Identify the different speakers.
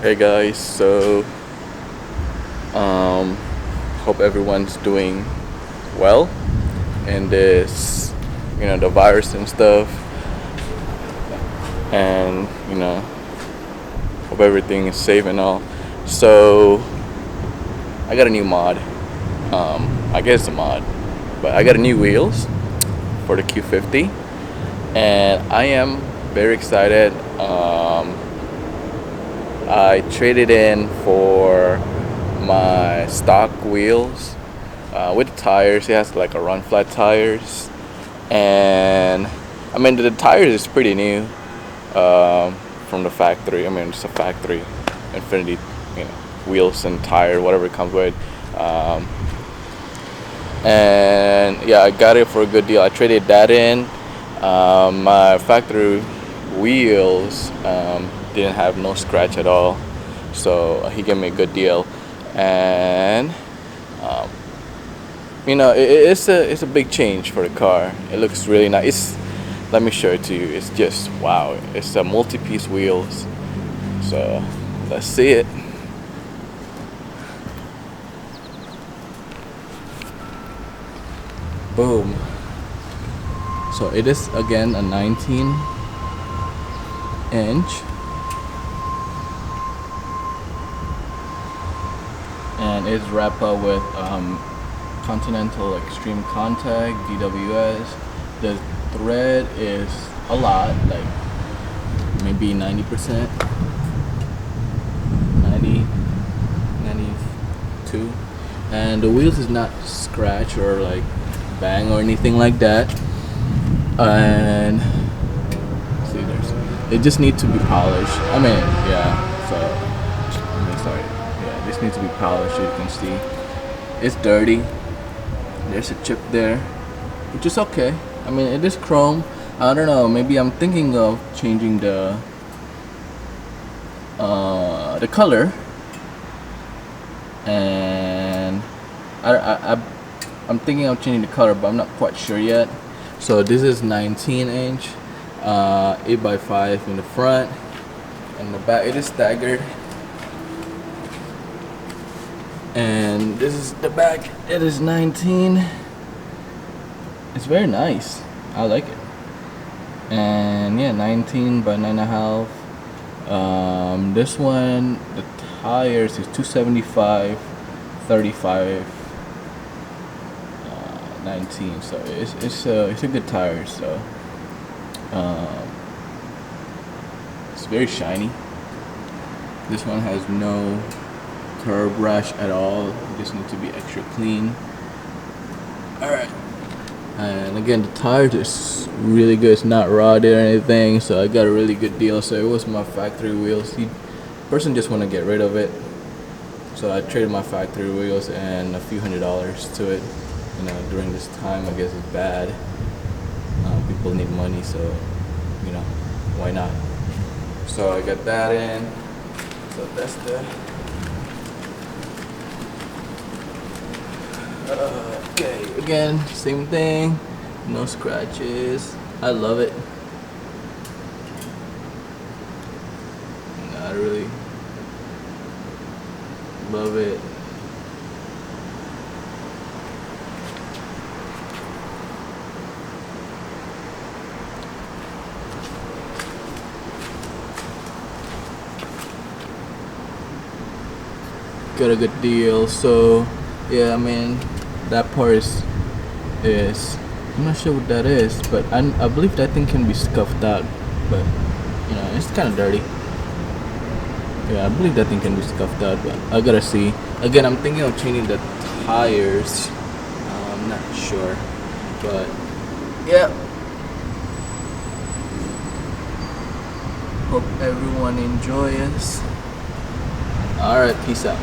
Speaker 1: Hey guys, um, hope everyone's doing well in this, the virus and stuff, and hope everything is safe and all. So, I got a new mod. I guess it's a mod, but I got a new wheels for the Q50, and I am very excited. I traded in for my stock wheels with the tires. It has like a run flat tires, and I mean the tires is pretty new from the factory. I mean it's a factory Infiniti, wheels and tire, whatever it comes with. And yeah, I got it for a good deal. I traded that in. My factory wheels didn't have no scratch at all, so he gave me a good deal. And um, it's a big change for the car. It looks really nice. Let me show it to you. It's just wow. It's a multi-piece wheels. So let's see it. Boom. So it is again a 19-inch, and it's wrapped up with Continental Extreme Contact DWS. The thread is a lot, like maybe 90%, 92, and the wheels is not scratch or like bang or anything like that. And see, it just needs to be polished. I mean, yeah. So sorry. Yeah, this needs to be polished. You can see it's dirty. There's a chip there, which is okay. I mean, it is chrome. I don't know. Maybe I'm thinking of changing the color, and I'm thinking of changing the color, but I'm not quite sure yet. So this is 19-inch, 8x5 in the front, and the back it is staggered. And this is the back. It is 19. It's very nice. I like it. And yeah, 19 by 9.5. This one, the tires is 275, 35. 19, so it's a good tire. So it's very shiny. This one has no curb rash at all. It just needs to be extra clean. All right, and again the tires is really good. It's not rotted or anything, so I got a really good deal. So it was my factory wheels. The person just want to get rid of it, so I traded my factory wheels and a few $100s to it. During this time, I guess it's bad. People need money, so why not? So I got that in. So that's the okay. Again, same thing. No scratches. I love it. I really love it. Got a good deal. So yeah, I mean that part is I'm not sure what that is, but I believe that thing can be scuffed out, but it's kind of dirty. Yeah, I believe that thing can be scuffed out, but I gotta see. Again, I'm thinking of changing the tires. I'm not sure, but yeah. Hope everyone enjoys. All right, peace out.